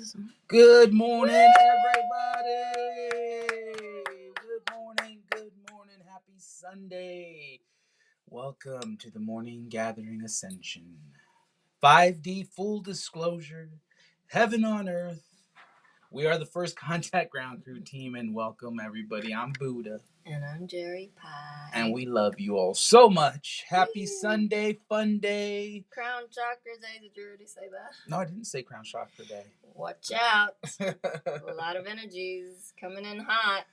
is. Good morning, everybody. Good morning. Happy Sunday. Welcome to the morning gathering Ascension. 5D full disclosure, heaven on earth. We are the First Contact Ground Crew team, and welcome everybody. I'm Buddha. And I'm Jerry Pie. And we love you all so much. Happy Sunday, fun day. Crown Chakra Day. Did you already say that? No, I didn't say Crown Chakra Day. Watch out. A lot of energies coming in hot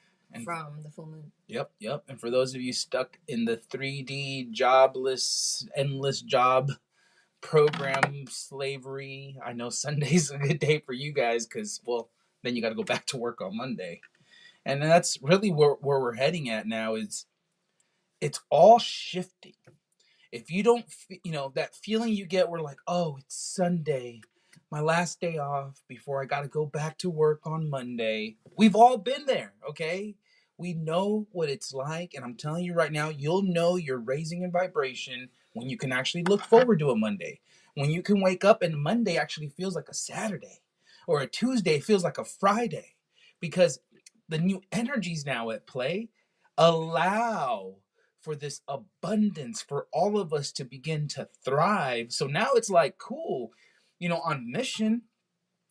from the full moon. Yep. And for those of you stuck in the 3D jobless, endless job program slavery, I know Sunday's a good day for you guys because, well, then you got to go back to work on Monday. And that's really where we're heading at now is it's all shifting. If you don't, that feeling you get where like, oh, it's Sunday, my last day off before I got to go back to work on Monday. We've all been there, okay? We know what it's like. And I'm telling you right now, you'll know you're raising in vibration when you can actually look forward to a Monday. When you can wake up and Monday actually feels like a Saturday or a Tuesday feels like a Friday because the new energies now at play allow for this abundance for all of us to begin to thrive. So now it's like, cool, on mission,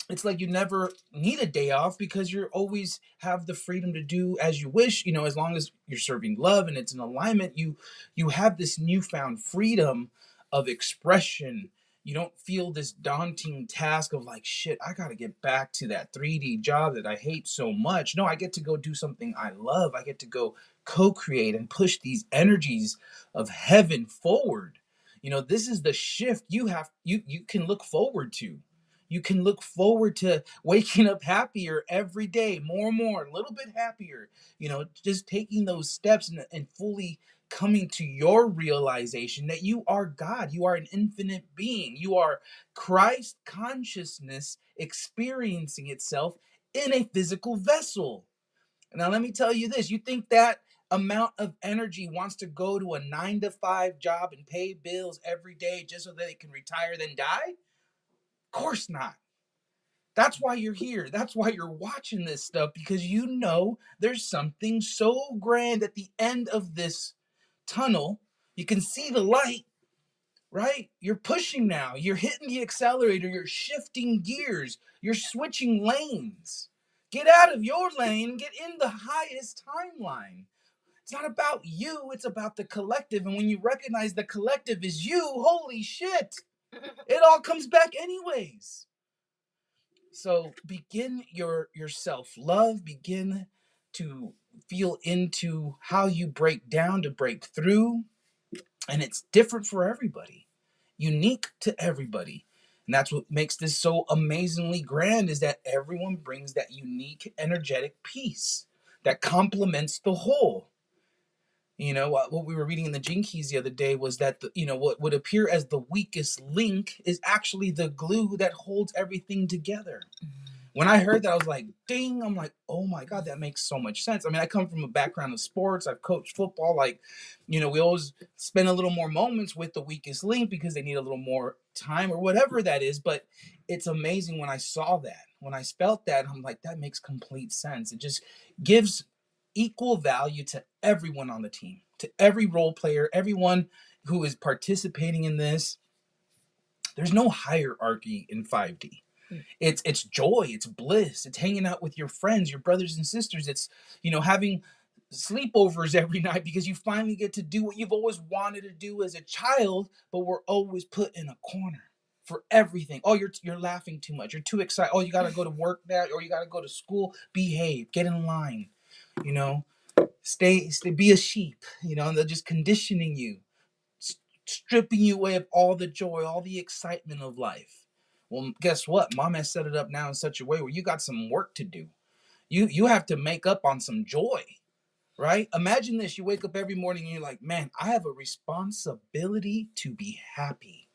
it's like you never need a day off because you always have the freedom to do as you wish, as long as you're serving love and it's in alignment, you have this newfound freedom of expression. You don't feel this daunting task of like, shit, I got to get back to that 3D job that I hate so much. No, I get to go do something I love. I get to go co-create and push these energies of heaven forward. This is the shift you can look forward to. You can look forward to waking up happier every day, more and more, a little bit happier, just taking those steps and fully coming to your realization that you are God. You are an infinite being. You are Christ consciousness experiencing itself in a physical vessel. Now, let me tell you this. You think that amount of energy wants to go to a 9-to-5 job and pay bills every day just so that they can retire, then die? Of course not. That's why you're here. That's why you're watching this stuff, because there's something so grand at the end of this tunnel. You can see the light, right? You're pushing now. You're hitting the accelerator. You're shifting gears. You're switching lanes. Get out of your lane and get in the highest timeline. It's not about you. It's about the collective. And when you recognize the collective is you, holy shit, it all comes back anyways. So begin your self-love, begin to feel into how you break down to break through. And it's different for everybody, unique to everybody. And that's what makes this so amazingly grand, is that everyone brings that unique energetic piece that complements the whole. What we were reading in the Gene Keys the other day was that what would appear as the weakest link is actually the glue that holds everything together. When I heard that, I was like, ding. I'm like, oh my God, that makes so much sense. I mean, I come from a background of sports. I've coached football. We always spend a little more moments with the weakest link because they need a little more time or whatever that is. But it's amazing when I saw that, when I felt that, I'm like, that makes complete sense. It just gives equal value to everyone on the team, to every role player, everyone who is participating in this. There's no hierarchy in 5D. It's joy, it's bliss, it's hanging out with your friends, your brothers and sisters. It's having sleepovers every night because you finally get to do what you've always wanted to do as a child, but we're always put in a corner for everything. Oh, you're laughing too much, you're too excited, oh, you got to go to work now, or you got to go to school. Behave, get in line, stay, be a sheep. And they're just conditioning you, stripping you away of all the joy, all the excitement of life. Well, guess what? Mom has set it up now in such a way where you got some work to do. You have to make up on some joy, right? Imagine this. You wake up every morning and you're like, man, I have a responsibility to be happy.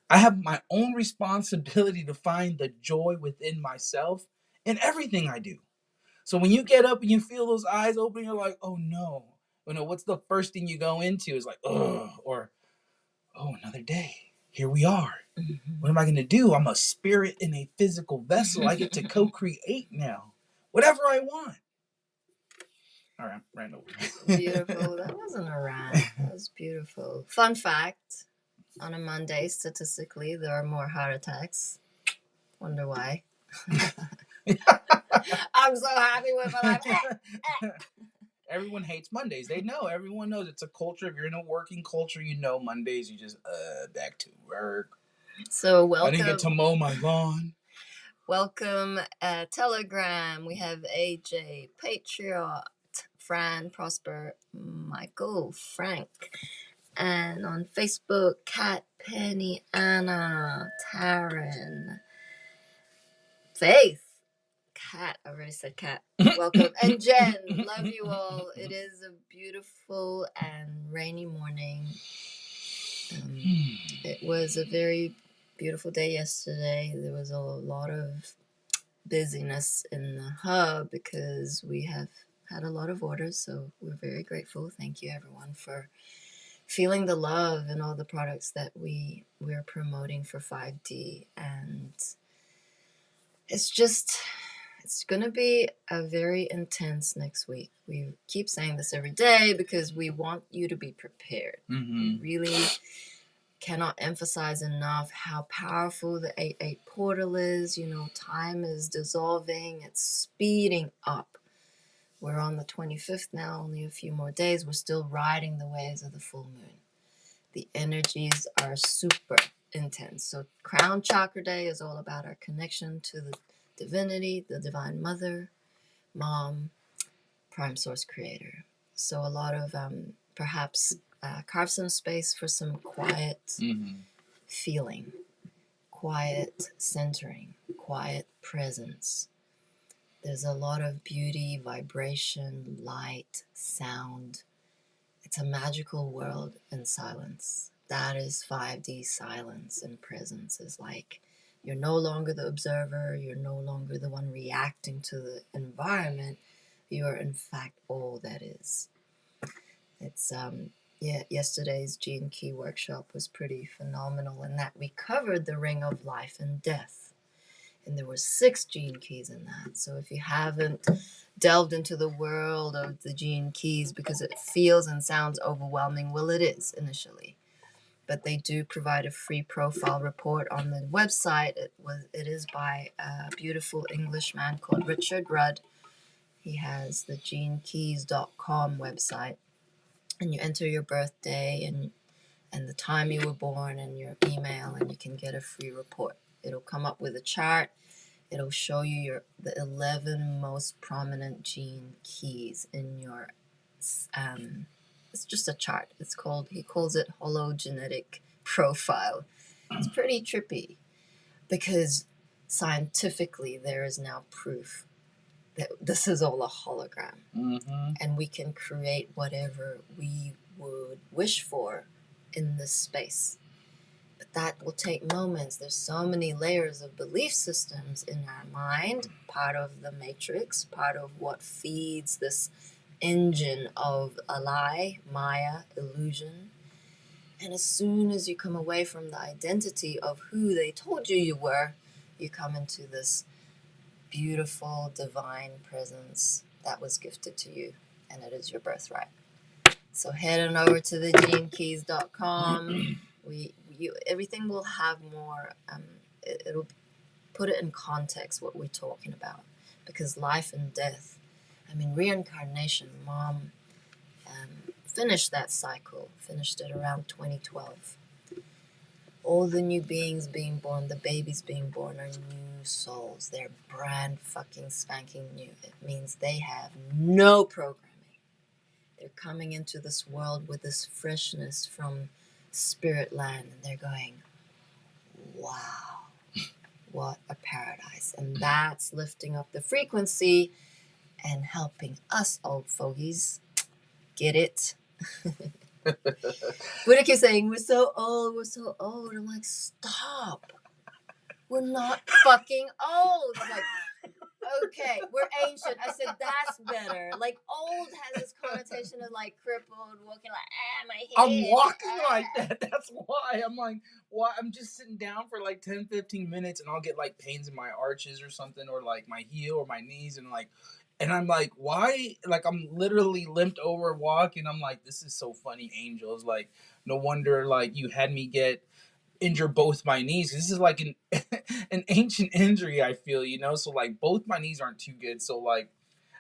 I have my own responsibility to find the joy within myself in everything I do. So when you get up and you feel those eyes open, you're like, oh no. What's the first thing you go into is like, oh, or, oh, another day. Here we are. What am I going to do? I'm a spirit in a physical vessel. I get to co-create now. Whatever I want. All right, ran over. Beautiful. That wasn't a rant. That was beautiful. Fun fact, on a Monday, statistically, there are more heart attacks. Wonder why. I'm so happy with my life. Everyone hates Mondays. They know. Everyone knows it's a culture. If you're in a working culture, you know Mondays. You just back to work. So welcome. I didn't get to mow my lawn. Welcome, Telegram. We have AJ, Patriot, Fran, Prosper, Michael, Frank, and on Facebook, Kat, Penny, Anna, Taryn, Faith. Kat, I already said Kat. Welcome. And Jen, love you all. It is a beautiful and rainy morning. It was a very beautiful day yesterday. There was a lot of busyness in the hub because we have had a lot of orders, so we're very grateful. Thank you, everyone, for feeling the love and all the products that we're promoting for 5D. And it's going to be a very intense next week. We keep saying this every day because we want you to be prepared. We really cannot emphasize enough how powerful the 8-8 portal is. You know, time is dissolving. It's speeding up. We're on the 25th now, only a few more days. We're still riding the waves of the full moon. The energies are super intense. So Crown Chakra Day is all about our connection to the divinity, the Divine Mother, Mom, Prime Source Creator. So a lot of perhaps carve some space for some quiet feeling, quiet centering, quiet presence. There's a lot of beauty, vibration, light, sound. It's a magical world in silence. That is 5D silence and presence. Is like you're no longer the observer. You're no longer the one reacting to the environment. You are in fact all that is. It's yesterday's Gene Key workshop was pretty phenomenal in that we covered the ring of life and death. And there were 6 gene keys in that. So if you haven't delved into the world of the gene keys because it feels and sounds overwhelming, well, it is initially. But they do provide a free profile report on the website. It is by a beautiful Englishman called Richard Rudd. He has the genekeys.com website. And you enter your birthday and the time you were born and your email, and you can get a free report. It'll come up with a chart. It'll show you the 11 most prominent gene keys in your, it's just a chart. He calls it hologenetic profile. It's pretty trippy because scientifically there is now proof that this is all a hologram. And we can create whatever we would wish for in this space. But that will take moments. There's so many layers of belief systems in our mind, part of the matrix, part of what feeds this engine of a lie, Maya, illusion. And as soon as you come away from the identity of who they told you were, you come into this beautiful divine presence that was gifted to you, and it is your birthright. So head on over to the genekeys.com. Everything will have more, it'll put it in context what we're talking about, because life and death, reincarnation, Mom finished that cycle, finished it around 2012. All the new beings being born, the babies being born are new souls. They're brand fucking spanking new. It means they have no programming. They're coming into this world with this freshness from spirit land, and they're going, wow, what a paradise. And that's lifting up the frequency and helping us old fogies get it. Buddha keeps saying, we're so old. I'm like, stop. We're not fucking old. I'm like, Okay, we're ancient. I said that's better. Like old has this connotation of like crippled, walking like my head. I'm walking like that. That's why I'm like, why I'm just sitting down for like 10, 15 minutes, and I'll get like pains in my arches or something, or like my heel or my knees, and I'm like, why? Like I'm literally limped over walking. I'm like, this is so funny, angels. Like, no wonder like you had me get injure both my knees. This is like an an ancient injury, I feel, so like both my knees aren't too good. So like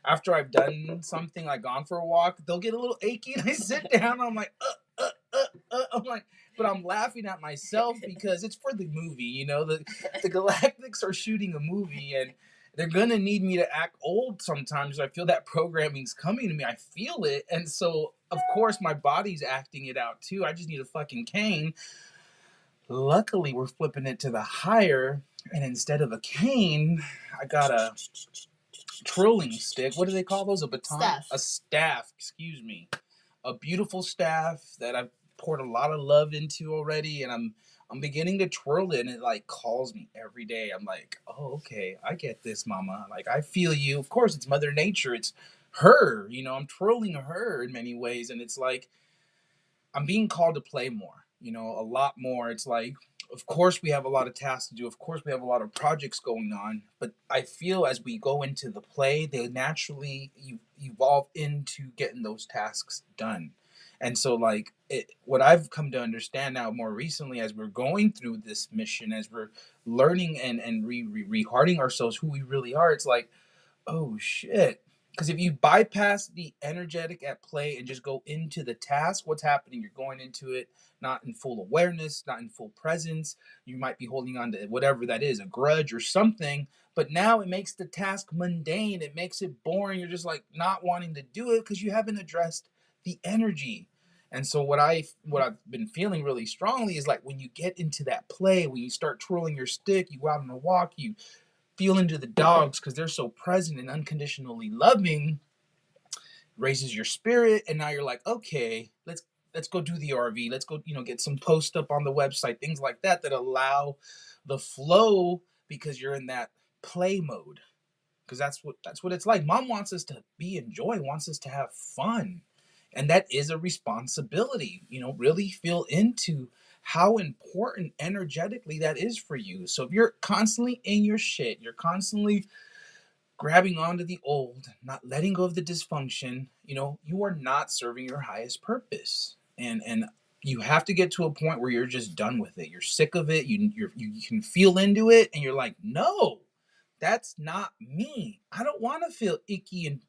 after I've done something, like gone for a walk, they'll get a little achy, and I sit down, and I'm like I'm like, but I'm laughing at myself because it's for the movie. The Galactics are shooting a movie, and they're gonna need me to act old sometimes. I feel that programming's coming to me. I feel it, and so of course my body's acting it out too. I just need a fucking cane. Luckily, we're flipping it to the higher, and instead of a cane, I got a twirling stick. What do they call those? A baton? Staff. A staff, excuse me. A beautiful staff that I've poured a lot of love into already, and I'm beginning to twirl it, and it like calls me every day. I'm like, oh, okay, I get this, mama. Like, I feel you. Of course, it's Mother Nature. It's her. I'm twirling her in many ways, and it's like I'm being called to play more, a lot more. It's like, of course, we have a lot of tasks to do. Of course, we have a lot of projects going on. But I feel as we go into the play, they naturally evolve into getting those tasks done. And so, like, what I've come to understand now more recently as we're going through this mission, as we're learning and re-hearting ourselves who we really are, it's like, oh shit. Because if you bypass the energetic at play and just go into the task, what's happening? You're going into it not in full awareness, not in full presence. You might be holding on to whatever that is, a grudge or something. But now it makes the task mundane. It makes it boring. You're just like not wanting to do it because you haven't addressed the energy. And so what I've been feeling really strongly is like when you get into that play, when you start twirling your stick, you go out on a walk, you feel into the dogs because they're so present and unconditionally loving, raises your spirit, and now you're like, okay, let's go do the RV, let's go, get some post up on the website, things like that allow the flow because you're in that play mode. Because that's what it's like. Mom wants us to be in joy, wants us to have fun, and that is a responsibility. Really feel into how important energetically that is for you. So if you're constantly in your shit, you're constantly grabbing onto the old, not letting go of the dysfunction, you are not serving your highest purpose. And you have to get to a point where you're just done with it. You're sick of it. You can feel into it, and you're like, no, that's not me. I don't want to feel icky and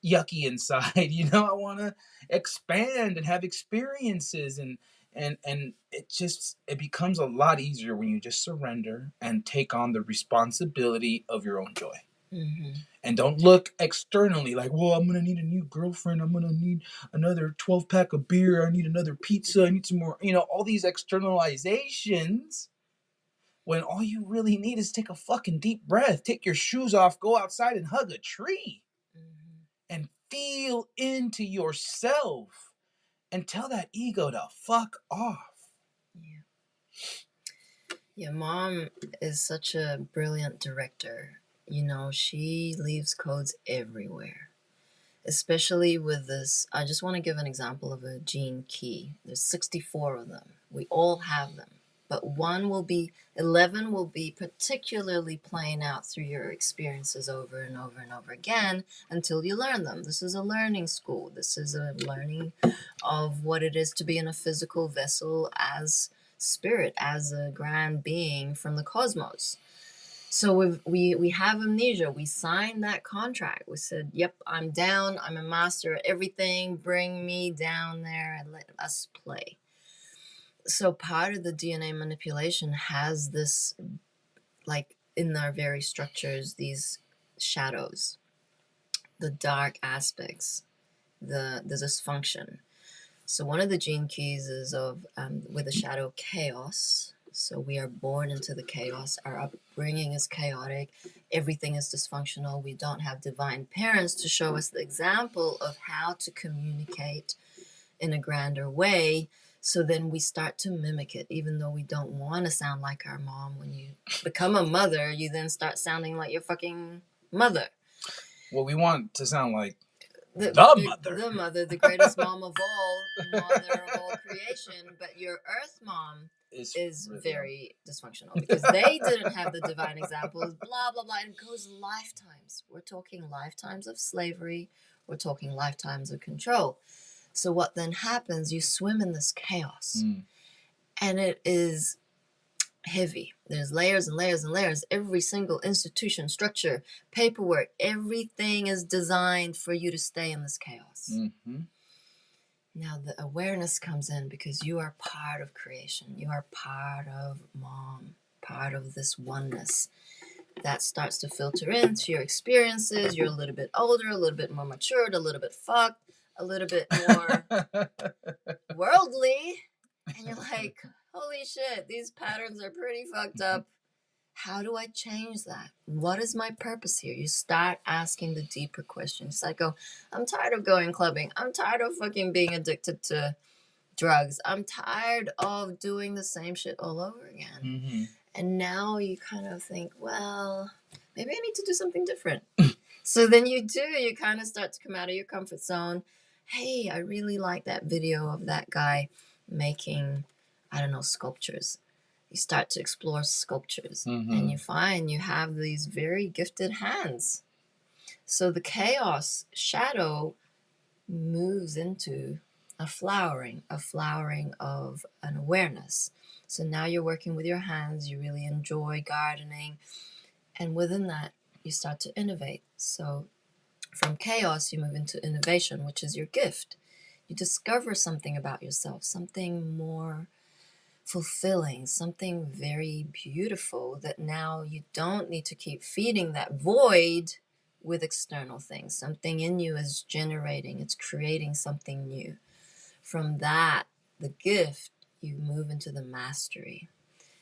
yucky inside. I want to expand and have experiences, and it becomes a lot easier when you just surrender and take on the responsibility of your own joy. Mm-hmm. And don't look externally like, well, I'm gonna need a new girlfriend, I'm gonna need another 12-pack of beer, I need another pizza, I need some more, all these externalizations, when all you really need is take a fucking deep breath, take your shoes off, go outside and hug a tree. Mm-hmm. And feel into yourself and tell that ego to fuck off. Yeah, mom is such a brilliant director. She leaves codes everywhere, especially with this. I just want to give an example of a gene key. There's 64 of them. We all have them, but 11 will be particularly playing out through your experiences over and over and over again until you learn them. This is a learning school. This is a learning of what it is to be in a physical vessel as spirit, as a grand being from the cosmos. So we have amnesia. We signed that contract. We said, yep, I'm down. I'm a master of everything. Bring me down there and let us play. So part of the DNA manipulation has this, like in our very structures, these shadows, the dark aspects, the dysfunction. So one of the gene keys is with the shadow chaos. So we are born into the chaos. Our upbringing is chaotic. Everything is dysfunctional. We don't have divine parents to show us the example of how to communicate in a grander way. So then we start to mimic it, even though we don't want to sound like our mom. When you become a mother, you then start sounding like your fucking mother. Well, we want to sound like The mother, the greatest mom of all, mother of all creation. But your earth mom is very dysfunctional because they didn't have the divine examples, blah, blah, blah. And it goes lifetimes. We're talking lifetimes of slavery. We're talking lifetimes of control. So what then happens, you swim in this chaos. And it is heavy. There's layers and layers and layers. Every single institution, structure, paperwork, everything is designed for you to stay in this chaos. Now the awareness comes in because you are part of creation. You are part of mom, part of this oneness. That starts to filter into your experiences. You're a little bit older, a little bit more matured, a little bit fucked, a little bit more worldly. And you're like, holy shit, these patterns are pretty fucked up. How do I change that? What is my purpose here? You start asking the deeper questions. Like, I'm tired of going clubbing. I'm tired of fucking being addicted to drugs. I'm tired of doing the same shit all over again. And now you kind of think, well, maybe I need to do something different. So then you kind of start to come out of your comfort zone. Hey, I really like that video of that guy making, I don't know, sculptures. You start to explore sculptures and you find you have these very gifted hands. So the chaos shadow moves into a flowering of an awareness. So now you're working with your hands, you really enjoy gardening, and within that you start to innovate. So from chaos you move into innovation, which is your gift. You discover something about yourself, something more fulfilling, something very beautiful, that now you don't need to keep feeding that void with external things. Something in you is generating, it's creating something new. From that, the gift, you move into the mastery.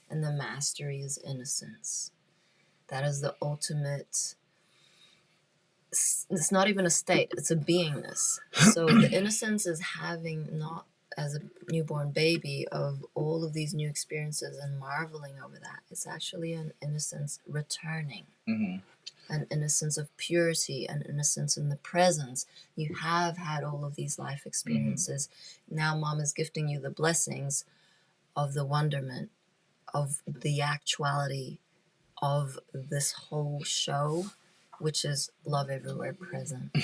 And the mastery is innocence. That is the ultimate. It's not even a state, it's a beingness. So the innocence is having, not as a newborn baby, of all of these new experiences and marveling over that. It's actually an innocence returning. An innocence of purity, an innocence in the presence. You have had all of these life experiences. Now mom is gifting you the blessings of the wonderment, of the actuality of this whole show, which is love everywhere present.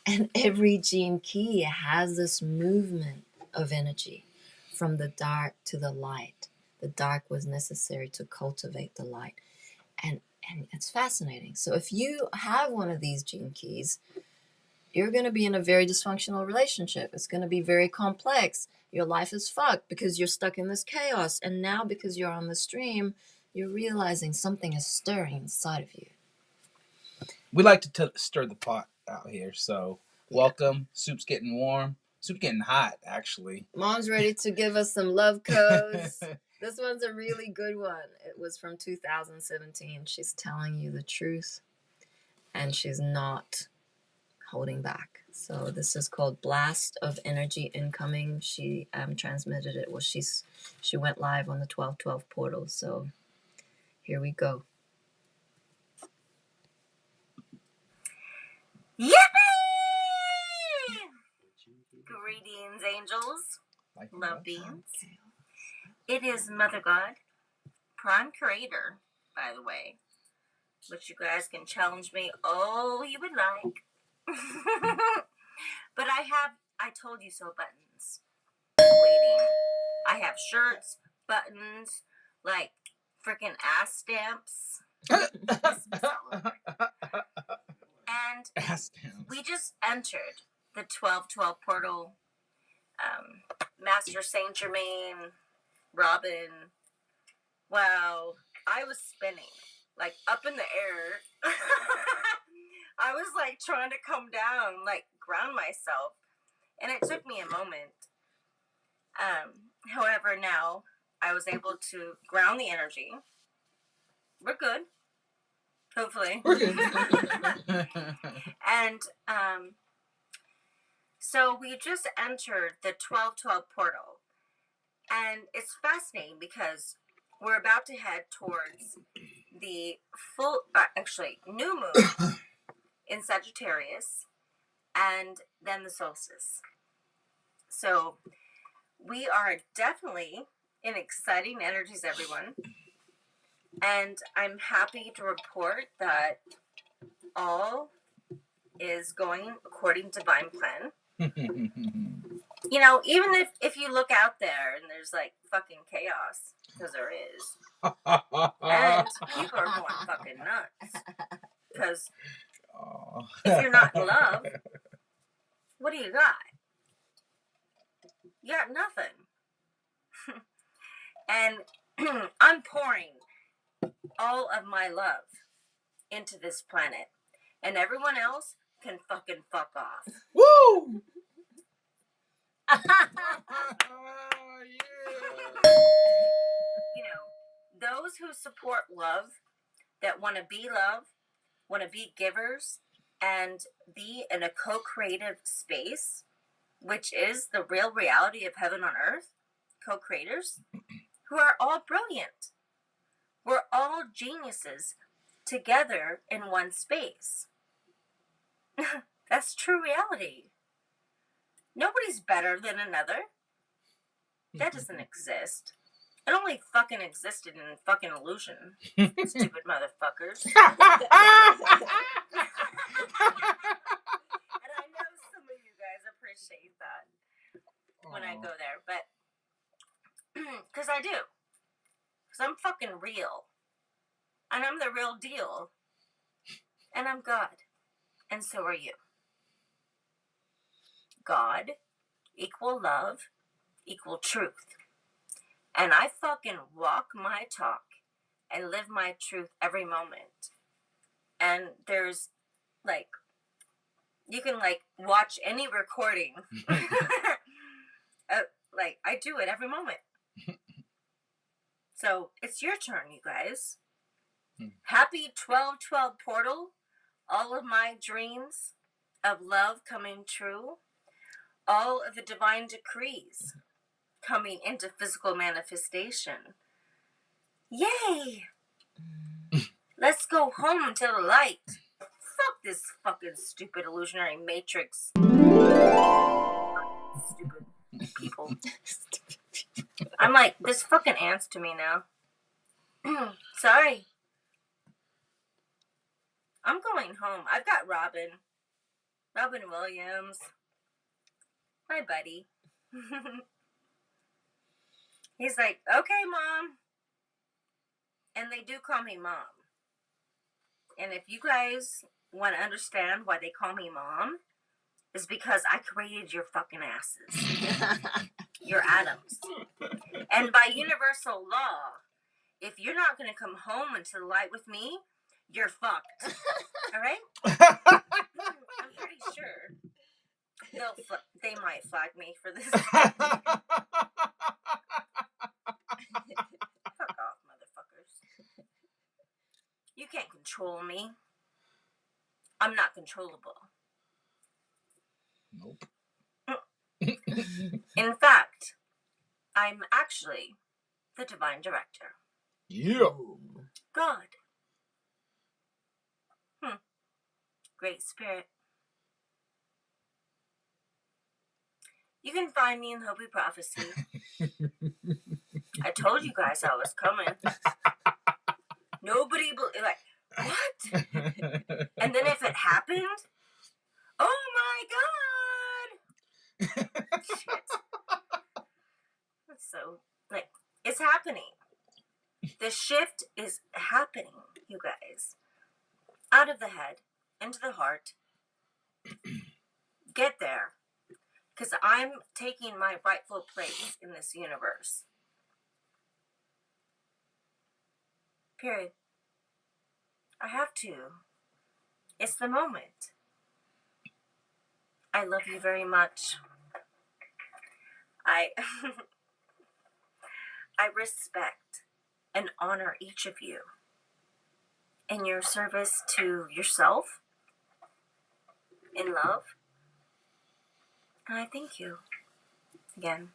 And every gene key has this movement of energy from the dark to the light. The dark was necessary to cultivate the light. And it's fascinating. So if you have one of these gene keys, you're going to be in a very dysfunctional relationship. It's going to be very complex. Your life is fucked because you're stuck in this chaos. And now because you're on the stream, you're realizing something is stirring inside of you. We like to stir the pot out here. So welcome. Soup's getting warm. Soup's getting hot, actually. Mom's ready to give us some love codes. This one's a really good one. It was from 2017. She's telling you the truth, and she's not holding back. So this is called Blast of Energy Incoming. She transmitted it. Well, she went live on the 1212 portal. So here we go. Yippee! Greetings, angels. Love beings. It is Mother God, Prime Creator, by the way, which you guys can challenge me all you would like. But I told you so buttons waiting. I have shirts, buttons, like freaking ass stamps. And we just entered the 1212 portal. Master Saint Germain, Robin. Wow, I was spinning, like up in the air. I was like trying to come down, like ground myself. And it took me a moment. However, now I was able to ground the energy. We're good. Hopefully. We're good. And so we just entered the 1212 portal. And it's fascinating because we're about to head towards the full, new moon in Sagittarius, and then the solstice. So we are definitely in exciting energies, everyone. And I'm happy to report that all is going according to divine plan. You know, even if you look out there and there's like fucking chaos, because there is, and people are going fucking nuts. Because if you're not in love, what do you got? You got nothing. And I'm pouring all of my love into this planet, and everyone else can fucking fuck off. Woo! You know, those who support love, that want to be love, want to be givers, and be in a co-creative space, which is the real reality of heaven on earth, co-creators, who are all brilliant. We're all geniuses together in one space. That's true reality. Nobody's better than another. That doesn't exist. It only fucking existed in fucking illusion. Stupid motherfuckers. And I know some of you guys appreciate that when I go there, but because I do. Because I'm fucking real. And I'm the real deal. And I'm God. And so are you. God equal love equal truth. And I fucking walk my talk and live my truth every moment. And there's like, you can like watch any recording. Like, I do it every moment. So it's your turn, you guys. Happy 12/12 portal. All of my dreams of love coming true. All of the divine decrees coming into physical manifestation. Yay! Let's go home to the light. Fuck this fucking stupid illusionary matrix. Stupid people. I'm like, this fucking ants to me now. Sorry. I'm going home. I've got Robin Williams, my buddy. He's like, okay, Mom. And they do call me Mom. And if you guys want to understand why they call me Mom, is because I created your fucking asses. Your atoms. And by universal law, if you're not going to come home into the light with me, you're fucked. All right? I'm pretty sure they might flag me for this. Fuck off, motherfuckers. You can't control me. I'm not controllable. Nope. In fact, I'm actually the divine director. Yeah. God. Great Spirit. You can find me in Hopi Prophecy. I told you guys I was coming. Nobody like, what? And then if it happened, oh my God! Shit. So, like, it's happening. The shift is happening, you guys. Out of the head, into the heart. Get there. Because I'm taking my rightful place in this universe. Period. I have to. It's the moment. I love you very much. I respect and honor each of you in your service to yourself, in love. And I thank you again.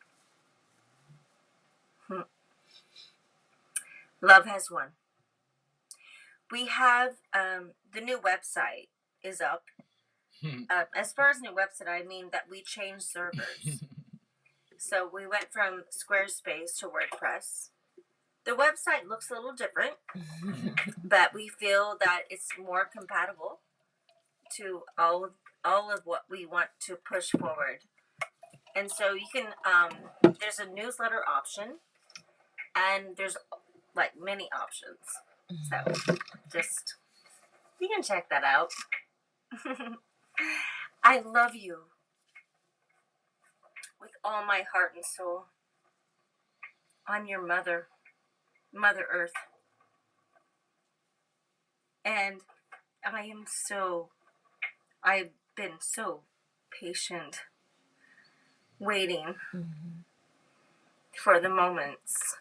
Love has won. We have the new website is up. As far as new website, I mean that we changed servers. So we went from Squarespace to WordPress. The website looks a little different, but we feel that it's more compatible to all of what we want to push forward. And so you can, there's a newsletter option, and there's like many options. So just, you can check that out. I love you with all my heart and soul. I'm your mother, Mother Earth. And I've been so patient, waiting for the moments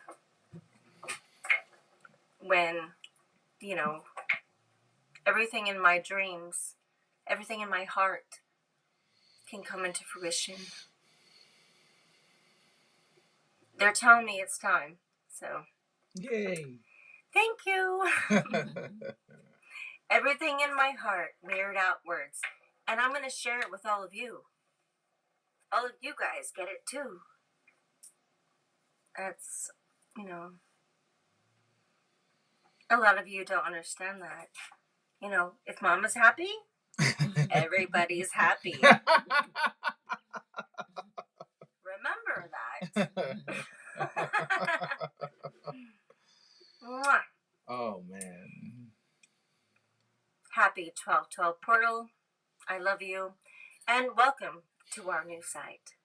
when, everything in my dreams, everything in my heart can come into fruition. They're telling me it's time, so. Yay! Thank you. Everything in my heart mirrored outwards, and I'm going to share it with all of you. All of you guys get it too. That's, a lot of you don't understand that. If Mama's happy, everybody's happy. Remember that. Oh, man. Happy 12/12 portal. I love you. And welcome to our new site.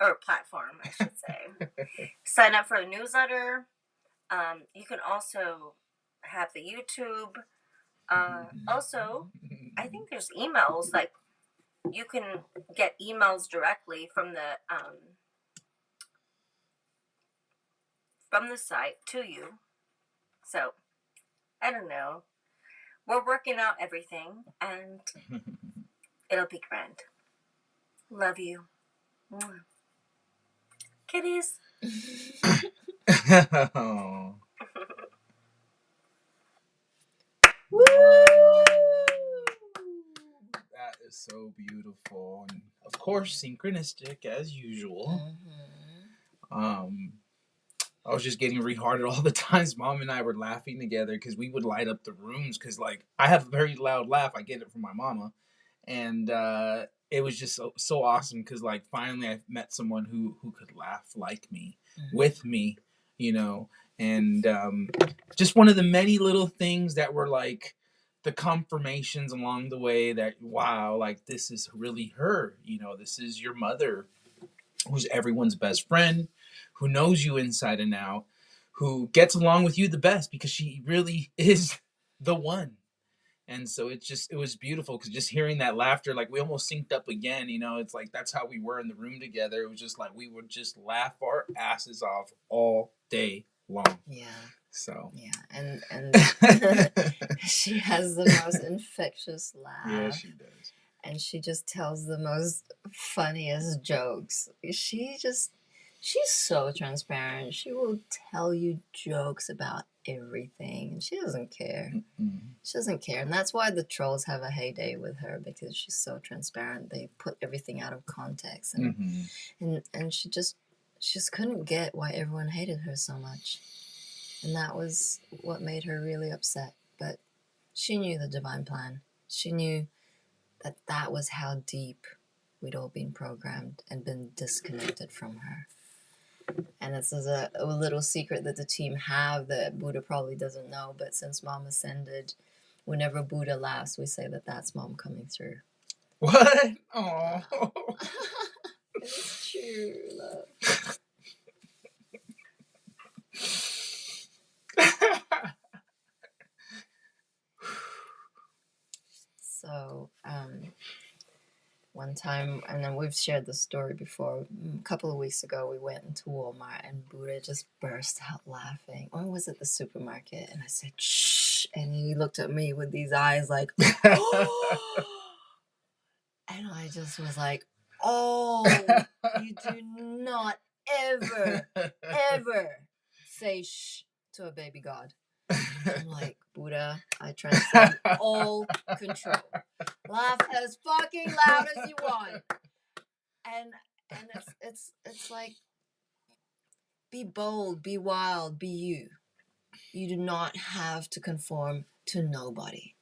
Or platform, I should say. Sign up for the newsletter. You can also have the YouTube. Also, I think there's emails. Like, you can get emails directly from the site to you. So, I don't know. We're working out everything, and it'll be grand. Love you. Kitties. Oh. Woo! That is so beautiful, and of course synchronistic as usual. I was just getting rehearted all the times Mom and I were laughing together because we would light up the rooms because, like, I have a very loud laugh. I get it from my mama. And it was just so awesome because, like, finally I met someone who could laugh like me, with me, and just one of the many little things that were, like, the confirmations along the way that, wow, like, this is really her. This is your mother, who's everyone's best friend, who knows you inside and out, who gets along with you the best because she really is the one. And so it was beautiful because just hearing that laughter, like, we almost synced up again, it's like that's how we were in the room together. It was just like we would just laugh our asses off all day long. Yeah. So. Yeah, and she has the most infectious laugh. Yeah, she does. And she just tells the most funniest jokes. She's so transparent. She will tell you jokes about everything. She doesn't care. She doesn't care. And that's why the trolls have a heyday with her, because she's so transparent. They put everything out of context. And she just couldn't get why everyone hated her so much. And that was what made her really upset. But she knew the divine plan. She knew that was how deep we'd all been programmed and been disconnected from her. And this is a little secret that the team have that Buddha probably doesn't know, but since Mom ascended, whenever Buddha laughs, we say that that's Mom coming through. What? Oh. It's true, love. So, one time, and then we've shared this story before, a couple of weeks ago, we went into Walmart and Buddha just burst out laughing. Or was it the supermarket? And I said, shh. And he looked at me with these eyes like, oh. And I just was like, oh, you do not ever say shh to a baby god. I'm like, Buddha, I transcend all control. Laugh as fucking loud as you want. And it's like, be bold, be wild, be you. You do not have to conform to nobody.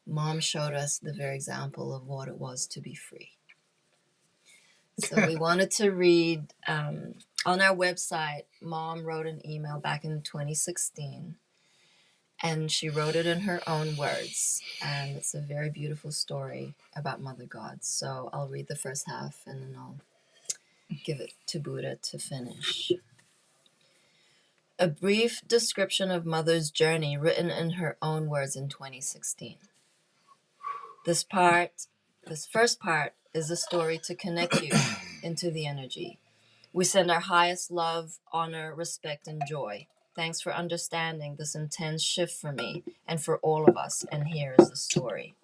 Mom showed us the very example of what it was to be free. So we wanted to read on our website. Mom wrote an email back in 2016, and she wrote it in her own words. And it's a very beautiful story about Mother God. So I'll read the first half and then I'll give it to Buddha to finish. A brief description of Mother's journey written in her own words in 2016. This first part is a story to connect you into the energy. We send our highest love, honor, respect, and joy. Thanks for understanding this intense shift for me and for all of us. And here is the story.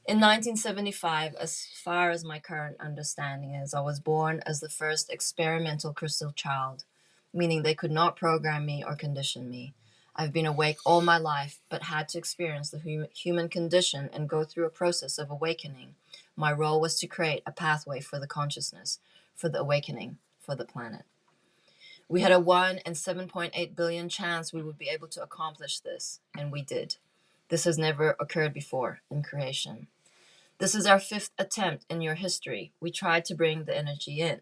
In 1975, as far as my current understanding is, I was born as the first experimental crystal child, meaning they could not program me or condition me. I've been awake all my life, but had to experience the human condition and go through a process of awakening. My role was to create a pathway for the consciousness, for the awakening, for the planet. We had a 1 in 7.8 billion chance we would be able to accomplish this, and we did. This has never occurred before in creation. This is our 5th attempt in your history. We tried to bring the energy in.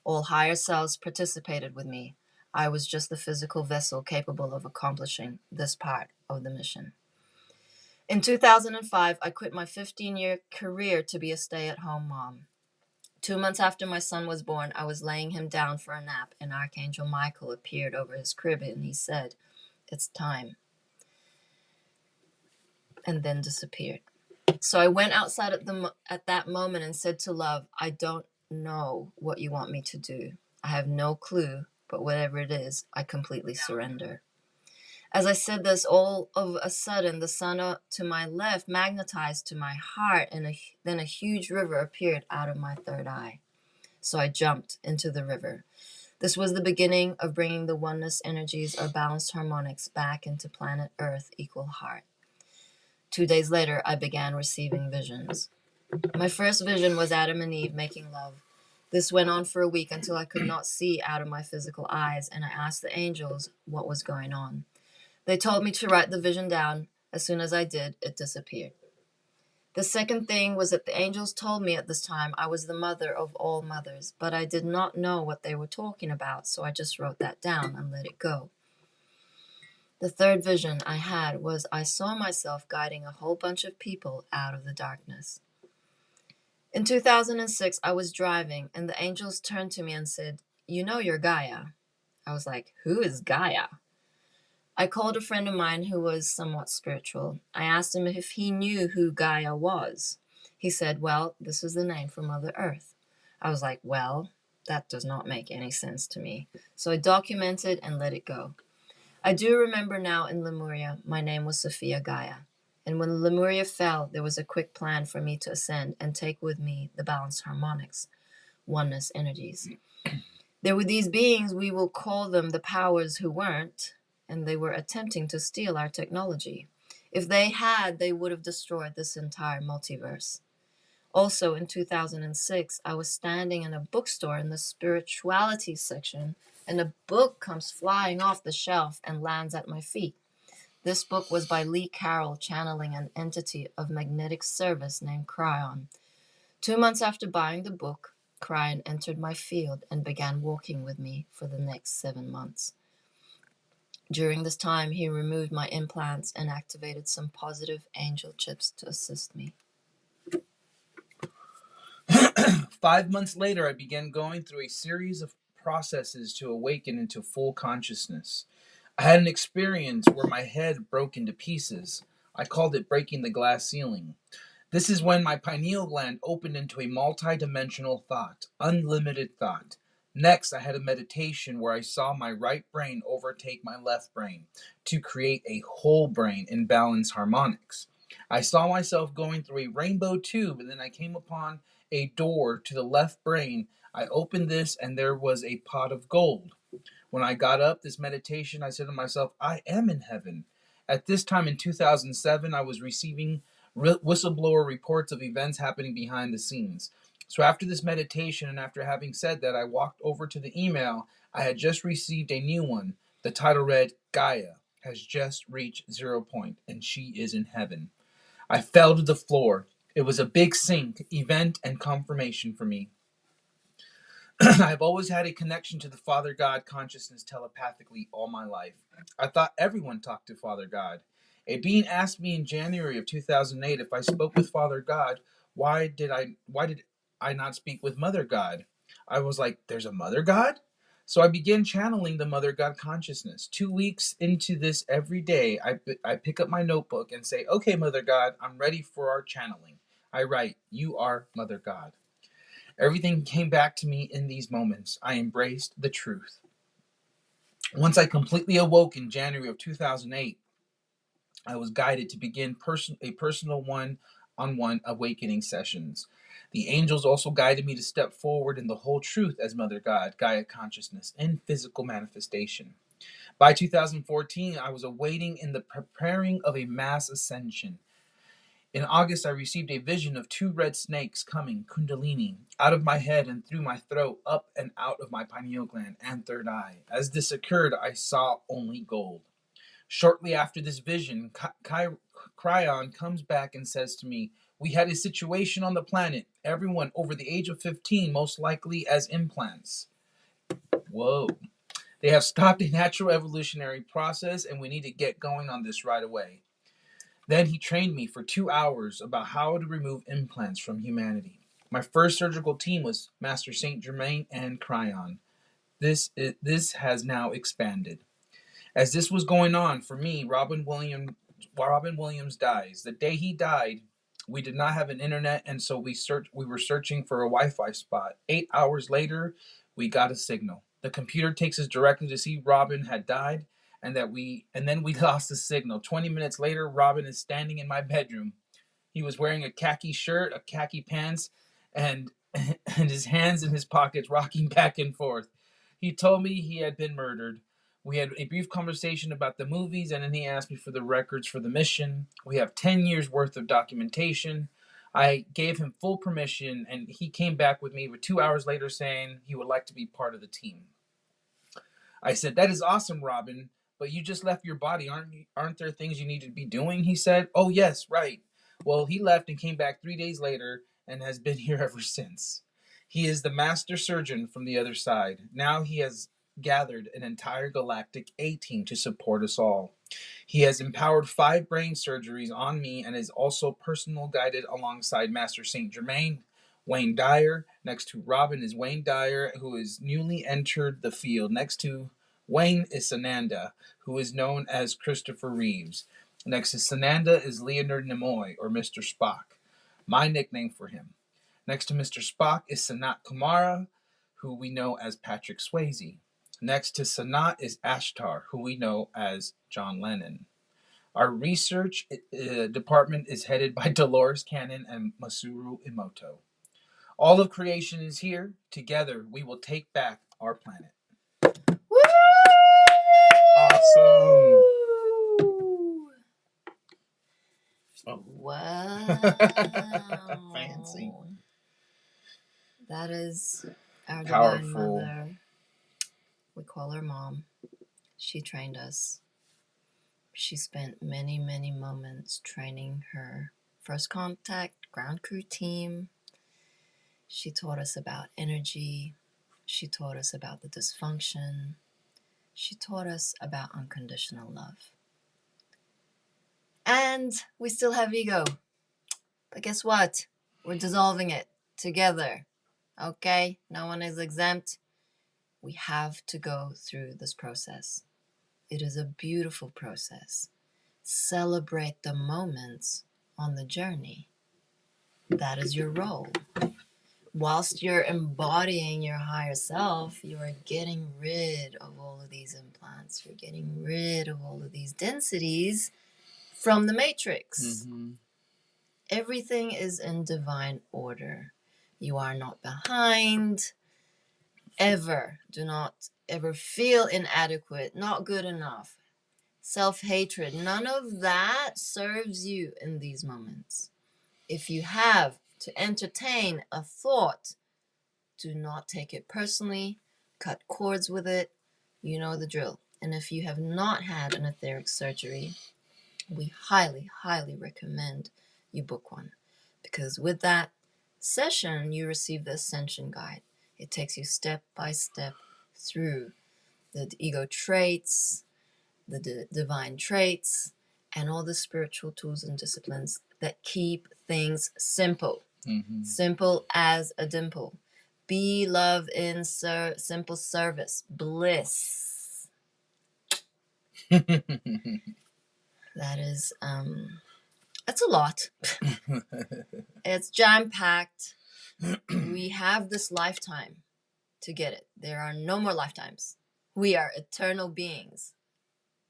All higher selves participated with me. I was just the physical vessel capable of accomplishing this part of the mission. In 2005, I quit my 15-year career to be a stay-at-home mom. 2 months after my son was born, I was laying him down for a nap, and Archangel Michael appeared over his crib, and he said, "It's time," and then disappeared. So I went outside at that moment and said to Love, "I don't know what you want me to do. I have no clue, but whatever it is, I completely surrender." As I said this, all of a sudden, the sun to my left magnetized to my heart, and then a huge river appeared out of my third eye. So I jumped into the river. This was the beginning of bringing the oneness energies or balanced harmonics back into planet Earth equal heart. 2 days later, I began receiving visions. My first vision was Adam and Eve making love. This went on for a week until I could not see out of my physical eyes, and I asked the angels what was going on. They told me to write the vision down. As soon as I did, it disappeared. The second thing was that the angels told me at this time I was the mother of all mothers, but I did not know what they were talking about, so I just wrote that down and let it go. The third vision I had was I saw myself guiding a whole bunch of people out of the darkness. In 2006, I was driving, and the angels turned to me and said, "You know you're Gaia." I was like, "Who is Gaia?" I called a friend of mine who was somewhat spiritual. I asked him if he knew who Gaia was. He said, "Well, this is the name for Mother Earth." I was like, "Well, that does not make any sense to me." So I documented and let it go. I do remember now in Lemuria, my name was Sophia Gaia. And when Lemuria fell, there was a quick plan for me to ascend and take with me the balanced harmonics, oneness energies. There were these beings, we will call them the powers who weren't, and they were attempting to steal our technology. If they had, they would have destroyed this entire multiverse. Also, in 2006, I was standing in a bookstore in the spirituality section, and a book comes flying off the shelf and lands at my feet. This book was by Lee Carroll, channeling an entity of magnetic service named Cryon. 2 months after buying the book, Cryon entered my field and began walking with me for the next 7 months. During this time, he removed my implants and activated some positive angel chips to assist me. 5 months later, I began going through a series of processes to awaken into full consciousness. I had an experience where my head broke into pieces. I called it breaking the glass ceiling. This is when my pineal gland opened into a multi-dimensional thought, unlimited thought. Next, I had a meditation where I saw my right brain overtake my left brain to create a whole brain in balanced harmonics. I saw myself going through a rainbow tube, and then I came upon a door to the left brain. I opened this, and there was a pot of gold. When I got up this meditation, I said to myself, I am in heaven. At this time in 2007, I was receiving whistleblower reports of events happening behind the scenes. So after this meditation and after having said that, I walked over to the email. I had just received a new one. The title read, Gaia has just reached 0 point and she is in heaven. I fell to the floor. It was a big sync, event, and confirmation for me. I've always had a connection to the Father God consciousness telepathically all my life. I thought everyone talked to Father God. A being asked me in January of 2008 if I spoke with Father God, why did I not speak with Mother God? I was like, there's a Mother God? So I began channeling the Mother God consciousness. 2 weeks into this every day, I pick up my notebook and say, okay, Mother God, I'm ready for our channeling. I write, you are Mother God. Everything came back to me in these moments. I embraced the truth. Once I completely awoke in January of 2008, I was guided to begin a personal one-on-one awakening sessions. The angels also guided me to step forward in the whole truth as Mother God, Gaia consciousness, and physical manifestation. By 2014, I was awaiting in the preparing of a mass ascension. In August, I received a vision of 2 red snakes coming, kundalini, out of my head and through my throat, up and out of my pineal gland and third eye. As this occurred, I saw only gold. Shortly after this vision, Cryon comes back and says to me, we had a situation on the planet, everyone over the age of 15, most likely as implants. Whoa. They have stopped a natural evolutionary process and we need to get going on this right away. Then he trained me for 2 hours about how to remove implants from humanity. My first surgical team was Master Saint Germain and Cryon. This has now expanded. As this was going on, for me, Robin Williams dies. The day he died, we did not have an internet, and so we were searching for a Wi-Fi spot. 8 hours later, we got a signal. The computer takes us directly to see Robin had died, and then we lost the signal. 20 minutes later, Robin is standing in my bedroom. He was wearing a khaki shirt, a khaki pants, and his hands in his pockets, rocking back and forth. He told me he had been murdered. We had a brief conversation about the movies, and then he asked me for the records for the mission. We have 10 years worth of documentation. I gave him full permission, and he came back with me 2 hours later saying he would like to be part of the team. I said, that is awesome, Robin, but you just left your body. Aren't there things you need to be doing? He said, oh, yes, right. Well, he left and came back 3 days later and has been here ever since. He is the master surgeon from the other side. Now he has gathered an entire galactic A-team to support us all. He has empowered 5 brain surgeries on me and is also personal guided alongside Master Saint Germain, Wayne Dyer. Next to Robin is Wayne Dyer, who is newly entered the field. Next to Wayne is Sananda, who is known as Christopher Reeves. Next to Sananda is Leonard Nimoy, or Mr. Spock, my nickname for him. Next to Mr. Spock is Sanat Kumara, who we know as Patrick Swayze. Next to Sanat is Ashtar, who we know as John Lennon. Our research department is headed by Dolores Cannon and Masuru Emoto. All of creation is here. Together, we will take back our planet. Woo! Awesome. Oh. Wow. Fancy. That is our Powerful. Divine Mother. We call her Mom. She trained us. She spent many, many moments training her first contact ground crew team. She taught us about energy. She taught us about the dysfunction. She taught us about unconditional love. And we still have ego. But guess what? We're dissolving it together. Okay? No one is exempt. We have to go through this process. It is a beautiful process. Celebrate the moments on the journey. That is your role. Whilst you're embodying your higher self, you are getting rid of all of these implants. You're getting rid of all of these densities from the matrix. Mm-hmm. Everything is in divine order. You are not behind. Ever. Do not ever feel inadequate, not good enough, self-hatred, none of that serves you in these moments. If you have to entertain a thought, do not take it personally, cut cords with it. You know the drill. And if you have not had an etheric surgery, we highly, highly recommend you book one. Because with that session, you receive the Ascension Guide. It takes you step by step through the ego traits, the divine traits, and all the spiritual tools and disciplines that keep things simple. Mm-hmm. Simple as a dimple. Be love in simple service. Bliss. That is, that's a lot. It's jam-packed. We have this lifetime to get it. There are no more lifetimes. We are eternal beings.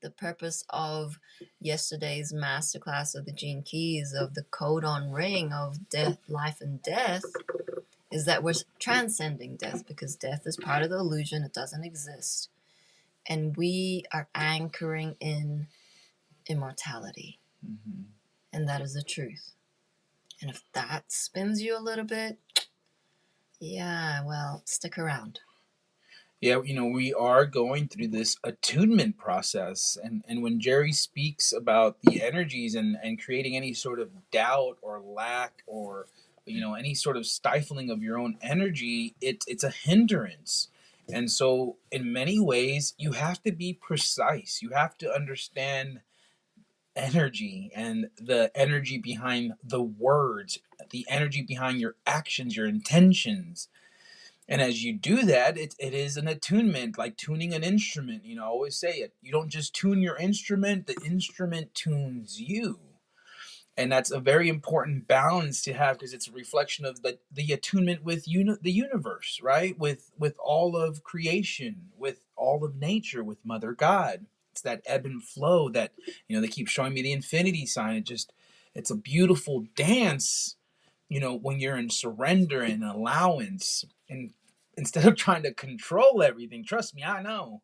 The purpose of yesterday's masterclass of the Gene Keys, of the codon ring of death, life, and death, is that we're transcending death, because death is part of the illusion. It doesn't exist. And we are anchoring in immortality. Mm-hmm. And that is the truth. And if that spins you a little bit, yeah, well, stick around. Yeah, we are going through this attunement process. And when Jerry speaks about the energies and creating any sort of doubt or lack or, any sort of stifling of your own energy, it's a hindrance. And so in many ways, you have to be precise. You have to understand energy and the energy behind the words, the energy behind your actions, your intentions. And as you do that, it is an attunement, like tuning an instrument. I always say it. You don't just tune your instrument, the instrument tunes you. And that's a very important balance to have, because it's a reflection of the attunement with the universe, right? With all of creation, with all of nature, with Mother God. It's that ebb and flow that, they keep showing me the infinity sign. It's a beautiful dance, when you're in surrender and allowance, and instead of trying to control everything. Trust me, I know.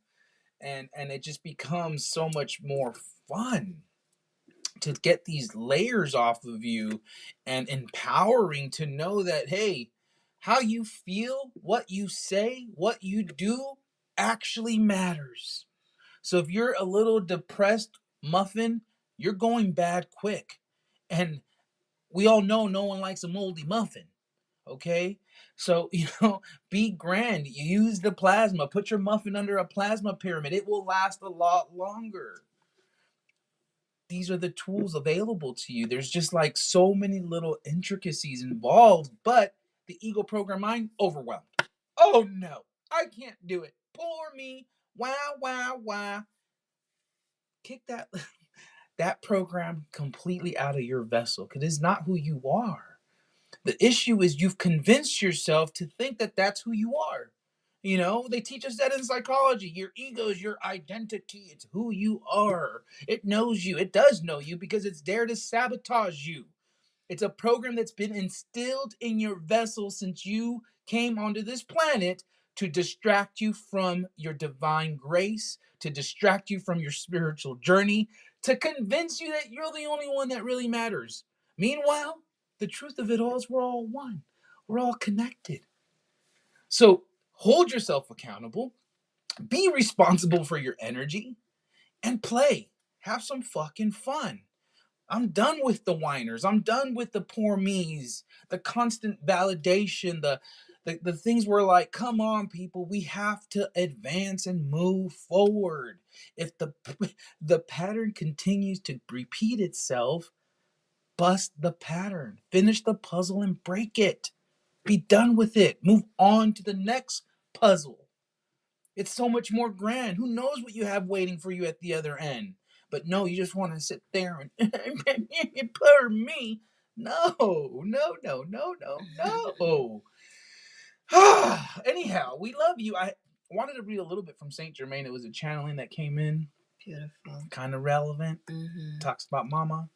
And it just becomes so much more fun to get these layers off of you, and empowering to know that, hey, how you feel, what you say, what you do actually matters. So if you're a little depressed muffin, you're going bad quick. And we all know no one likes a moldy muffin. Okay? So, be grand. Use the plasma. Put your muffin under a plasma pyramid. It will last a lot longer. These are the tools available to you. There's just like so many little intricacies involved, but the ego program mind overwhelmed. Oh no, I can't do it. Poor me. Wow. Kick that program completely out of your vessel, because it's not who you are. The issue is you've convinced yourself to think that that's who you are. They teach us that in psychology. Your ego is your identity. It's who you are. It knows you. It does know you because it's there to sabotage you. It's a program that's been instilled in your vessel since you came onto this planet, to distract you from your divine grace, to distract you from your spiritual journey, to convince you that you're the only one that really matters. Meanwhile, the truth of it all is we're all one. We're all connected. So hold yourself accountable, be responsible for your energy, and play. Have some fucking fun. I'm done with the whiners. I'm done with the poor me's, the constant validation, the things where like, come on, people, we have to advance and move forward. If the pattern continues to repeat itself, bust the pattern. Finish the puzzle and break it. Be done with it. Move on to the next puzzle. It's so much more grand. Who knows what you have waiting for you at the other end? But no, you just want to sit there and poor me. No. Anyhow, we love you. I wanted to read a little bit from Saint Germain. It was a channeling that came in. Beautiful. Kind of relevant. Mm-hmm. Talks about mama.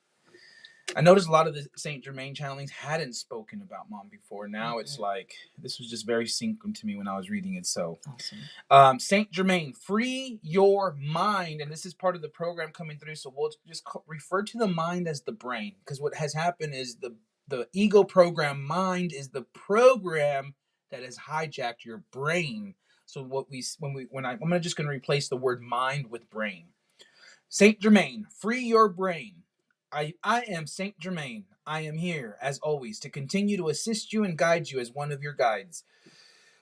I noticed a lot of the Saint Germain channelings hadn't spoken about mom before. Now it's like, this was just very synchronous to me when I was reading it. So, awesome. Saint Germain, free your mind. And this is part of the program coming through. So we'll just refer to the mind as the brain. Because what has happened is the ego program mind is the program that has hijacked your brain. So I'm just going to replace the word mind with brain. Saint Germain, free your brain. I am Saint Germain. I am here, as always, to continue to assist you and guide you as one of your guides.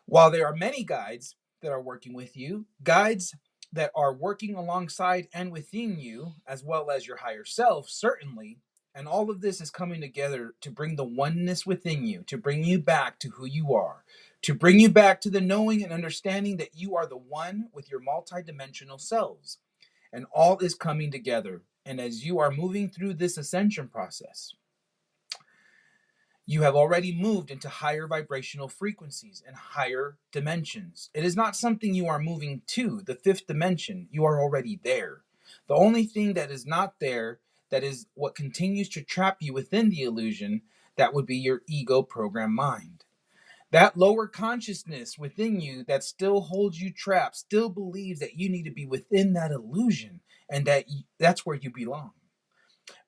While there are many guides that are working with you, guides that are working alongside and within you, as well as your higher self, certainly, and all of this is coming together to bring the oneness within you, to bring you back to who you are, to bring you back to the knowing and understanding that you are the one with your multidimensional selves. And all is coming together. And as you are moving through this ascension process, you have already moved into higher vibrational frequencies and higher dimensions. It is not something you are moving to, the fifth dimension. You are already there. The only thing that is not there, that is what continues to trap you within the illusion, that would be your ego program mind. That lower consciousness within you that still holds you trapped, still believes that you need to be within that illusion and that's where you belong.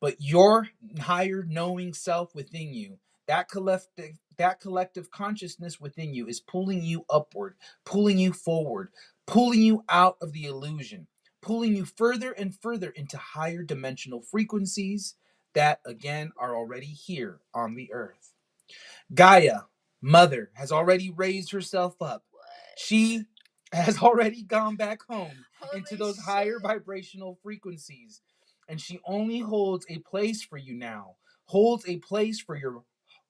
But your higher knowing self within you, that collective consciousness within you is pulling you upward, pulling you forward, pulling you out of the illusion, pulling you further and further into higher dimensional frequencies that, again, are already here on the earth. Gaia, Mother, has already raised herself up. She has already gone back home into those higher vibrational frequencies. And she only holds a place for you now, holds a place for your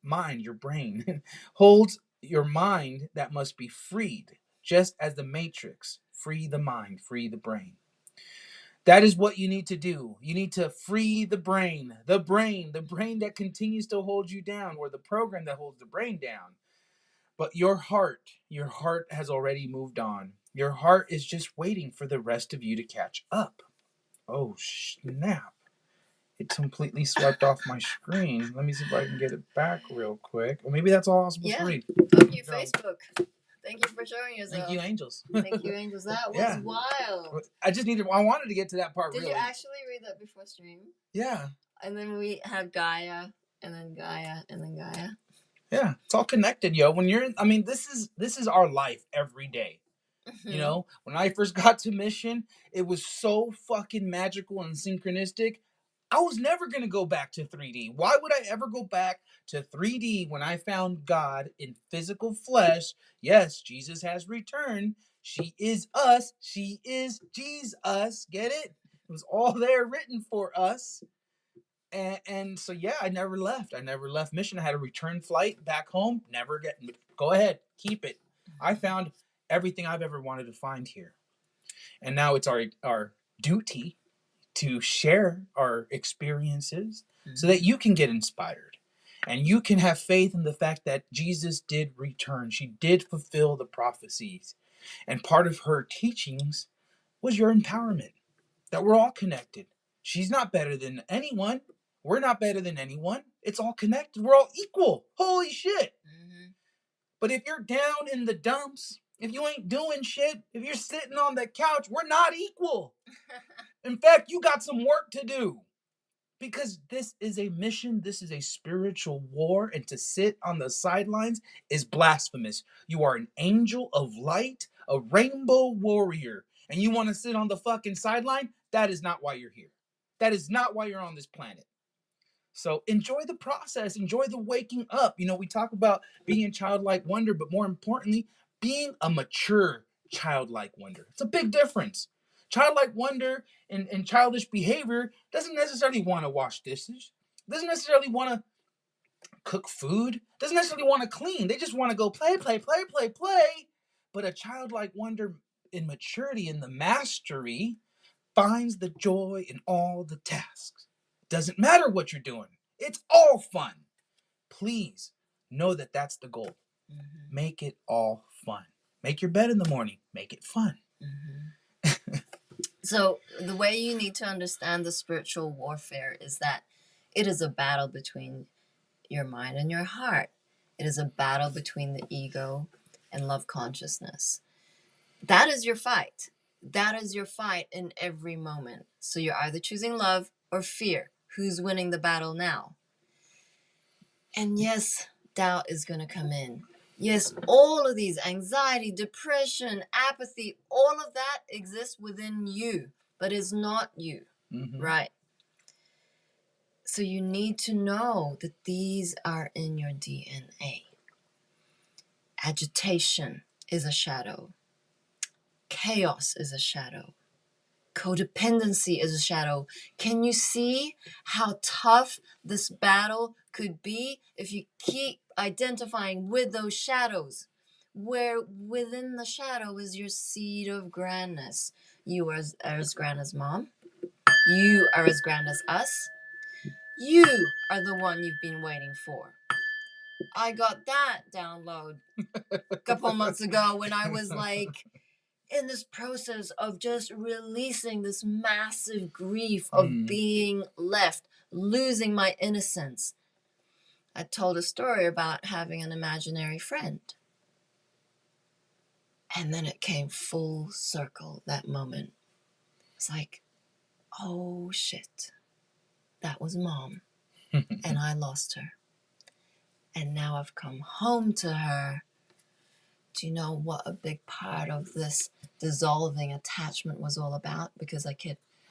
mind, your brain, holds your mind that must be freed, just as the Matrix, free the mind, free the brain. That is what you need to do. You need to free the brain that continues to hold you down, or the program that holds the brain down. But your heart has already moved on. Your heart is just waiting for the rest of you to catch up. Oh, snap. It completely swiped off my screen. Let me see if I can get it back real quick. Or maybe that's all I was supposed to read. Thank you, Facebook. Thank you for showing yourself. Thank you, angels. Thank you, angels. That was wild. I wanted to get to that part. Did you actually read that before stream? Yeah. And then we had Gaia, and then Gaia, and then Gaia. Yeah, it's all connected, yo. This is our life every day. Mm-hmm. You know, when I first got to Mission, it was so fucking magical and synchronistic. I was never going to go back to 3D. Why would I ever go back to 3D when I found God in physical flesh? Yes, Jesus has returned. She is us. She is Jesus. Get it? It was all there written for us. And so, yeah, I never left. Mission. I had a return flight back home. Go ahead. Keep it. I found everything I've ever wanted to find here. And now it's our duty to share our experiences so that you can get inspired and you can have faith in the fact that Jesus did return. She did fulfill the prophecies. And part of her teachings was your empowerment, that we're all connected. She's not better than anyone. We're not better than anyone. It's all connected. We're all equal. Holy shit. Mm-hmm. But if you're down in the dumps, if you ain't doing shit, if you're sitting on the couch, we're not equal. In fact, you got some work to do. Because this is a mission, this is a spiritual war, and to sit on the sidelines is blasphemous. You are an angel of light, a rainbow warrior, and you want to sit on the fucking sideline? That is not why you're here. That is not why you're on this planet. So enjoy the process, enjoy the waking up. You know, we talk about being childlike wonder, but more importantly, being a mature childlike wonder. It's a big difference. Childlike wonder and childish behavior doesn't necessarily want to wash dishes, doesn't necessarily want to cook food, doesn't necessarily want to clean. They just want to go play. But a childlike wonder in maturity, in the mastery, finds the joy in all the tasks. Doesn't matter what you're doing. It's all fun. Please know that that's the goal. Mm-hmm. Make it all fun. Make your bed in the morning. Make it fun. Mm-hmm. So the way you need to understand the spiritual warfare is that It is a battle between your mind and your heart. It is a battle between the ego and love consciousness. That is your fight. That is your fight in every moment. So you're either choosing love or fear. Who's winning the battle now? And yes, doubt is going to come in. Yes, all of these anxiety, depression, apathy, all of that exists within you, but is not you, right? So you need to know that these are in your DNA. Agitation is a shadow. Chaos is a shadow. Codependency is a shadow. Can you see how tough this battle could be if you keep identifying with those shadows? Where within the shadow is your seed of grandness. You are as grand as mom. You are as grand as us. You are the one you've been waiting for. I got that download a couple months ago when I was like in this process of just releasing this massive grief of being left, losing my innocence. I told a story about having an imaginary friend. And then it came full circle, that moment. It's like, oh shit, that was mom. And I lost her. And now I've come home to her. Do you know what a big part of this dissolving attachment was all about? Because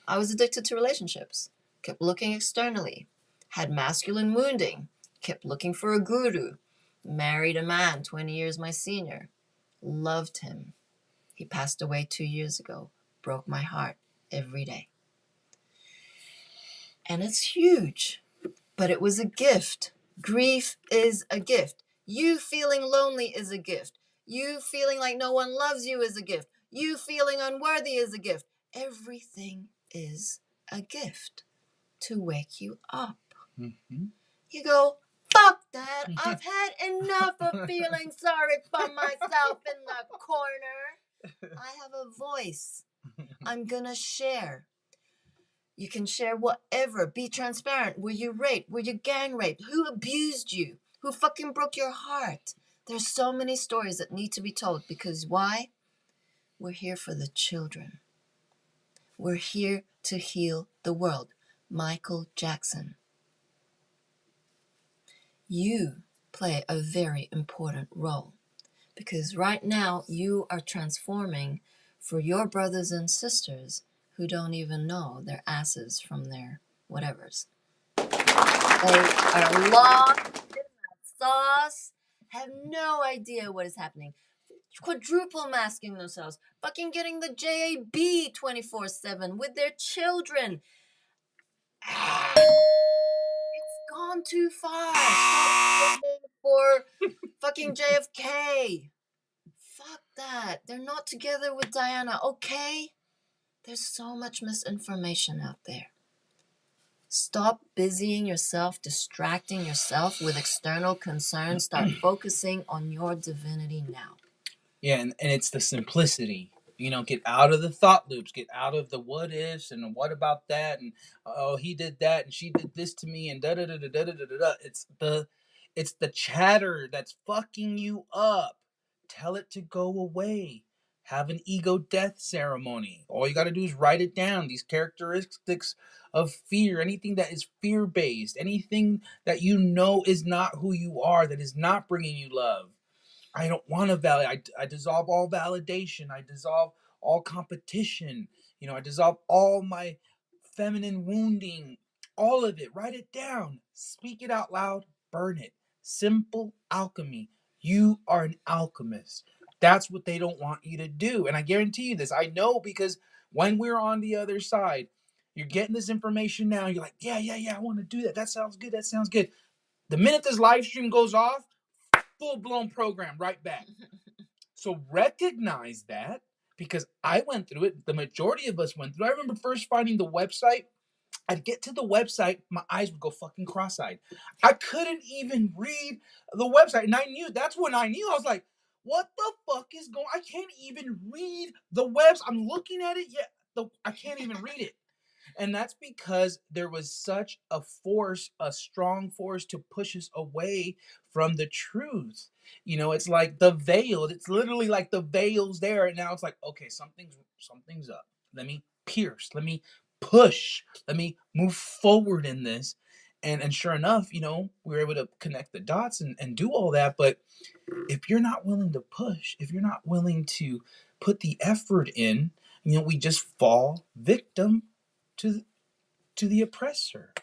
I was addicted to relationships, kept looking externally, had masculine wounding, kept looking for a guru, married a man 20 years my senior, loved him. He passed away 2 years ago, broke my heart every day. And it's huge, but it was a gift. Grief is a gift. You feeling lonely is a gift. You feeling like no one loves you is a gift. You feeling unworthy is a gift. Everything is a gift to wake you up. You go, fuck that. I've had enough of feeling sorry for myself in the corner. I have a voice. I'm gonna share. You can share whatever. Be transparent. Were you raped? Were you gang raped? Who abused you? Who fucking broke your heart? There's so many stories that need to be told because why? We're here for the children. We're here to heal the world. Michael Jackson. You play a very important role because right now you are transforming for your brothers and sisters who don't even know their asses from their whatevers. They are lost in the sauce, have no idea what is happening. Quadruple masking themselves, fucking getting the JAB 24/7 with their children. It's gone too far. Stop for fucking JFK. Fuck that. They're not together with Diana, okay? There's so much misinformation out there. Stop busying yourself, distracting yourself with external concerns. Start focusing on your divinity now. Yeah, and it's the simplicity. Get out of the thought loops, get out of the what ifs and what about that, and oh, he did that and she did this to me and da da da da da da da da. It's the chatter that's fucking you up. Tell it to go away. Have an ego death ceremony. All you got to do is write it down. These characteristics of fear, anything that is fear based, anything that is not who you are, that is not bringing you love. I don't want to validate. I dissolve all validation. I dissolve all competition. I dissolve all my feminine wounding. All of it. Write it down. Speak it out loud. Burn it. Simple alchemy. You are an alchemist. That's what they don't want you to do. And I guarantee you this. I know because when we're on the other side, you're getting this information now. You're like, yeah, I want to do that. That sounds good. That sounds good. The minute this live stream goes off, full-blown program right back. So recognize that because I went through it. The majority of us went through it. I remember first finding the website. I'd get to the website, my eyes would go fucking cross-eyed. I couldn't even read the website. And I knew, that's when I knew. I was like, what the fuck is going on? I can't even read the website. I'm looking at it, yet I can't even read it. And that's because there was such a force, a strong force to push us away from the truth. It's like the veil. It's literally like the veil's there, and now it's like, okay, something's up. Let me pierce. Let me push. Let me move forward in this. And sure enough, we were able to connect the dots and do all that. But if you're not willing to push, if you're not willing to put the effort in, we just fall victim to the oppressor.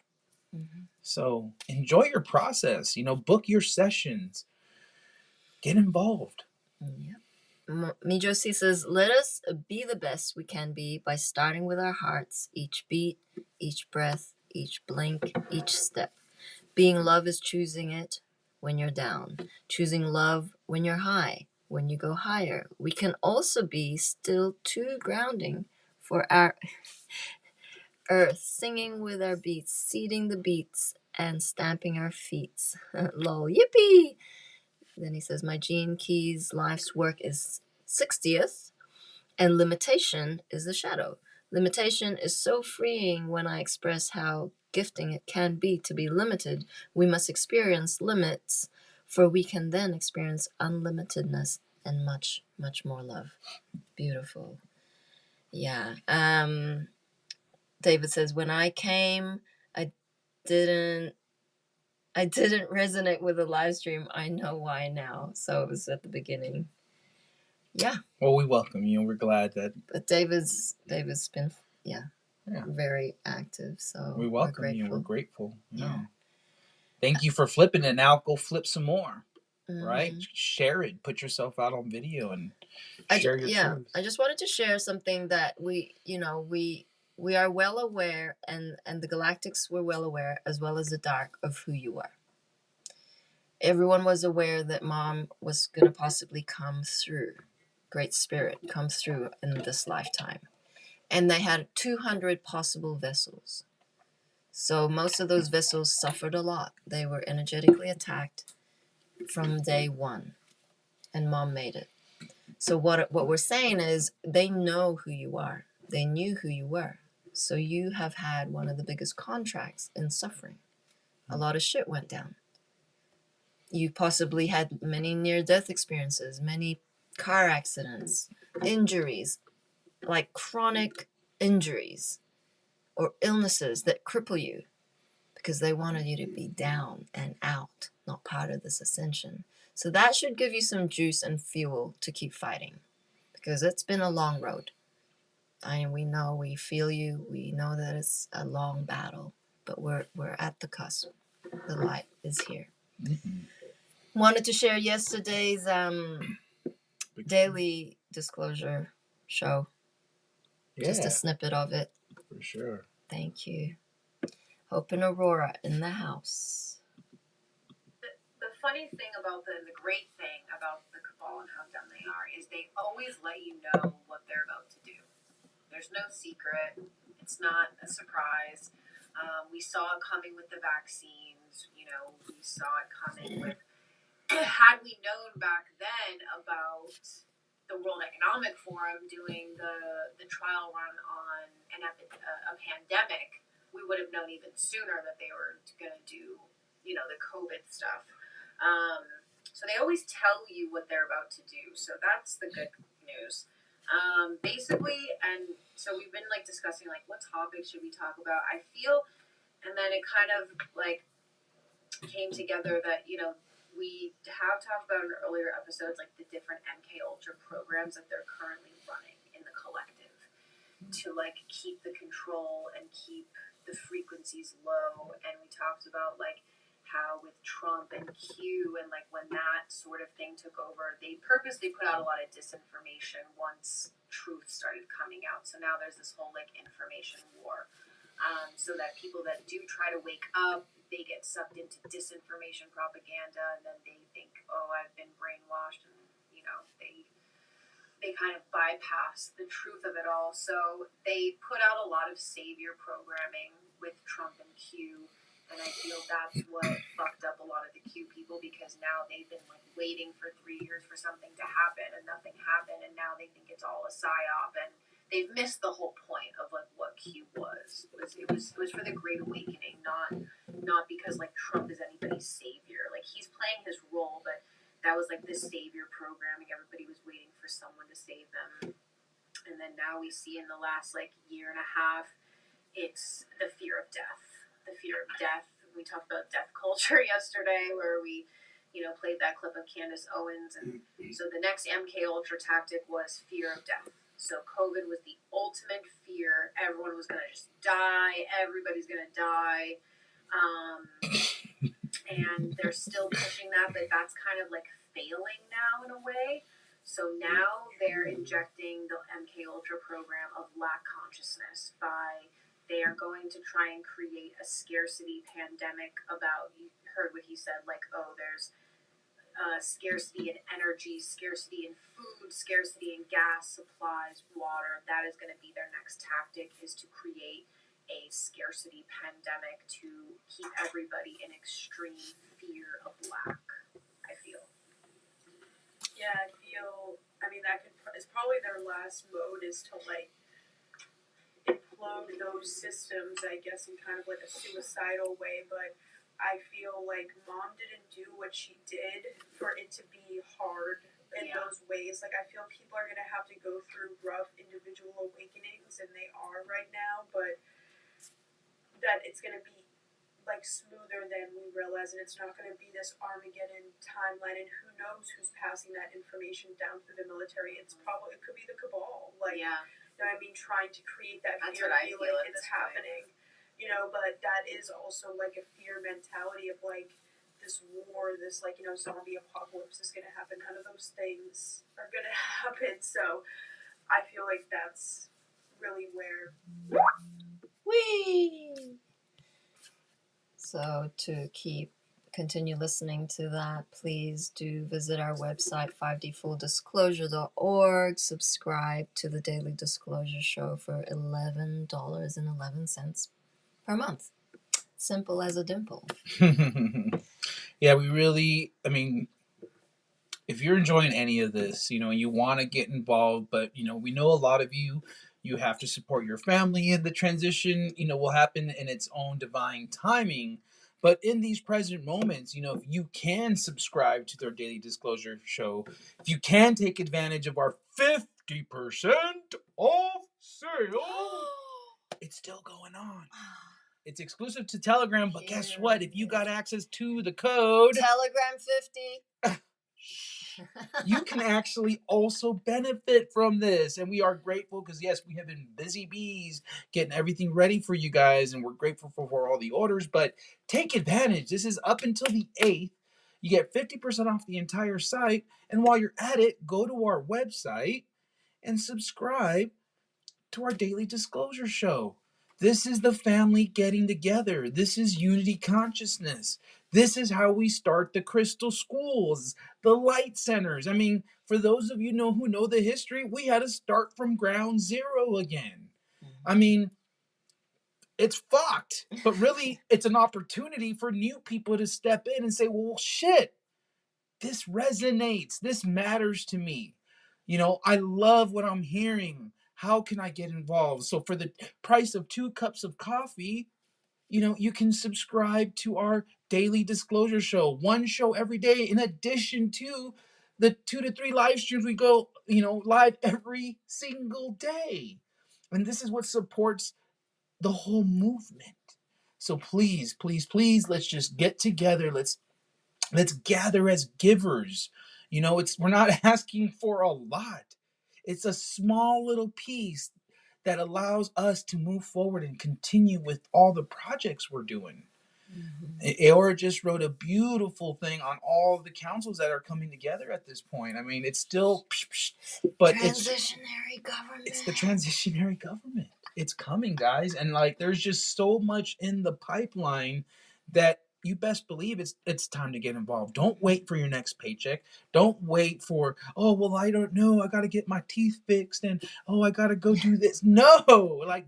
Mm-hmm. So enjoy your process. Book your sessions. Get involved. Yeah. Mijosi says, let us be the best we can be by starting with our hearts, each beat, each breath, each blink, each step. Being love is choosing it when you're down, choosing love when you're high, when you go higher. We can also be still too grounding for our earth, singing with our beats, seeding the beats, and stamping our feet. Lol, yippee! Then he says, my Gene Keys' life's work is 60th, and limitation is the shadow. Limitation is so freeing when I express how gifting it can be to be limited. We must experience limits, for we can then experience unlimitedness and much, much more love. Beautiful. Yeah. David says, when I came, I didn't resonate with the live stream. I know why now. So it was at the beginning. Yeah. Well, we welcome you. We're glad that. But David's been very active. So we welcome you. We're grateful. Yeah. Thank you for flipping it. Now go flip some more. Mm-hmm. Right? Share it. Put yourself out on video and share your truth. I just wanted to share something that we are well aware, and the Galactics were well aware, as well as the Dark, of who you are. Everyone was aware that Mom was going to possibly come through, Great Spirit come through in this lifetime. And they had 200 possible vessels. So most of those vessels suffered a lot. They were energetically attacked from day one. And Mom made it. So what we're saying is they know who you are. They knew who you were. So you have had one of the biggest contracts in suffering. A lot of shit went down. You possibly had many near-death experiences, many car accidents, injuries, like chronic injuries or illnesses that cripple you because they wanted you to be down and out, not part of this ascension. So that should give you some juice and fuel to keep fighting, because it's been a long road. We know, we feel you, we know that it's a long battle, but we're at the cusp. The light is here. Mm-hmm. Wanted to share yesterday's daily disclosure show. Yeah. Just a snippet of it. For sure. Thank you. Hope and Aurora in the house. The funny thing about the great thing about the Cabal and how dumb they are is they always let you know what they're about to do. There's no secret. It's not a surprise. We saw it coming with the vaccines. We saw it coming with. Had we known back then about the World Economic Forum doing the trial run on a pandemic, we would have known even sooner that they were going to do, the COVID stuff. So they always tell you what they're about to do. So that's the good news. Basically, and so we've been discussing what topics should we talk about. I feel, and then it kind of came together that we have talked about in earlier episodes the different MK Ultra programs that they're currently running in the collective to keep the control and keep the frequencies low. And we talked about how with Trump and Q and when that sort of thing took over, they purposely put out a lot of disinformation once truth started coming out. So now there's this whole information war. So that people that do try to wake up, they get sucked into disinformation propaganda, and then they think, oh, I've been brainwashed, and they kind of bypass the truth of it all. So they put out a lot of savior programming with Trump and Q, and I feel that's what fucked up a lot of the Q people, because now they've been waiting for 3 years for something to happen, and nothing happened, and now they think it's all a psyop, and they've missed the whole point of like what Q was. It was for the Great Awakening, not because like Trump is anybody's savior. Like he's playing his role, but that was like the savior programming. Everybody was waiting for someone to save them, and then now we see in the last like year and a half, it's the fear of death. The fear of death. We talked about death culture yesterday, where we, played that clip of Candace Owens, and so the next MK Ultra tactic was fear of death. So COVID was the ultimate fear. Everyone was gonna just die. Everybody's gonna die. And they're still pushing that, but that's kind of like failing now in a way. So now they're injecting the MK Ultra program of lack consciousness by they are going to try and create a scarcity pandemic about, you heard what he said, like, oh, there's scarcity in energy, scarcity in food, scarcity in gas, supplies, water. That is going to be their next tactic, is to create a scarcity pandemic to keep everybody in extreme fear of lack, I feel. Yeah, I mean, it's probably their last mode, is to, like, implode those systems, I guess, in kind of like a suicidal way, but I feel like Mom didn't do what she did for it to be hard in those ways. Like, I feel people are going to have to go through rough individual awakenings, and they are right now, but that it's going to be, like, smoother than we realize, and it's not going to be this Armageddon timeline, and who knows who's passing that information down through the military. It could be the cabal, like, you know what I mean, trying to create that fear, be like, it's happening, but that is also, like, a fear mentality of, like, this war, this, like, zombie apocalypse is going to happen. None of those things are going to happen, so I feel like that's really where... Whee! So to continue listening to that, please do visit our website, 5dfulldisclosure.org. Subscribe to the Daily Disclosure Show for $11.11 per month. Simple as a dimple. Yeah, if you're enjoying any of this, you want to get involved, but, we know a lot of you have to support your family, and the transition, will happen in its own divine timing. But in these present moments, if you can subscribe to their Daily Disclosure Show, if you can take advantage of our 50% off sale, it's still going on. It's exclusive to Telegram, but guess what? If you got access to the code Telegram 50, you can actually also benefit from this. And we are grateful because, yes, we have been busy bees getting everything ready for you guys, and we're grateful for all the orders, but take advantage. This is up until the 8th. You get 50% off the entire site, and while you're at it, go to our website and subscribe to our Daily Disclosure Show. This is the family getting together. This is unity consciousness. This is how we start the crystal schools, the light centers. I mean, for those of you who know the history, we had to start from ground zero again. I mean, it's fucked, but really it's an opportunity for new people to step in and say, well, shit, this resonates. This matters to me. I love what I'm hearing. How can I get involved? So for the price of 2 cups of coffee, you can subscribe to our Daily Disclosure Show. 1 show every day, in addition to the 2 to 3 live streams we go, live every single day. And this is what supports the whole movement. So please, please, please, let's just get together. Let's gather as givers. We're not asking for a lot. It's a small little piece that allows us to move forward and continue with all the projects we're doing. Aora just wrote a beautiful thing on all the councils that are coming together at this point. I mean, it's still, but transitionary government. It's the transitionary government. It's coming, guys, and there's just so much in the pipeline that you best believe it's time to get involved. Don't wait for your next paycheck. Don't wait for, oh, well, I don't know, I got to get my teeth fixed, and oh, I got to go do this. No,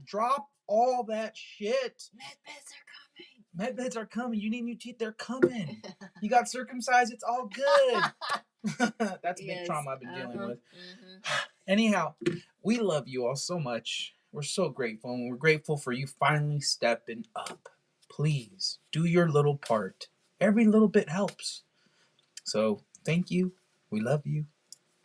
drop all that shit. Medbeds are coming. Med beds are coming. You need new teeth. They're coming. You got circumcised. It's all good. That's big trauma I've been dealing with. Anyhow, we love you all so much. We're so grateful, and we're grateful for you finally stepping up. Please do your little part. Every little bit helps. So thank you. We love you.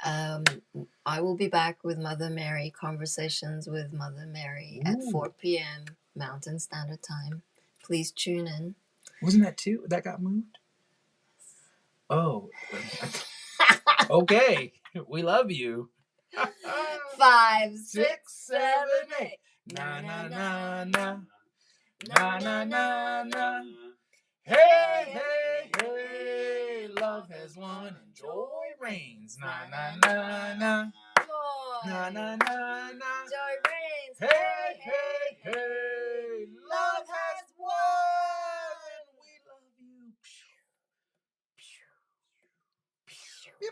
I will be back with Mother Mary, Conversations with Mother Mary at 4 p.m. Mountain Standard Time. Please tune in. Wasn't that 2? That got moved? Oh. Okay. We love you. 5, 6, 7, 8. Na na na na. Na na na na. Hey, hey, hey. Love has won and joy reigns. Na na na na. Joy. Na na na na. Joy reigns. Hey,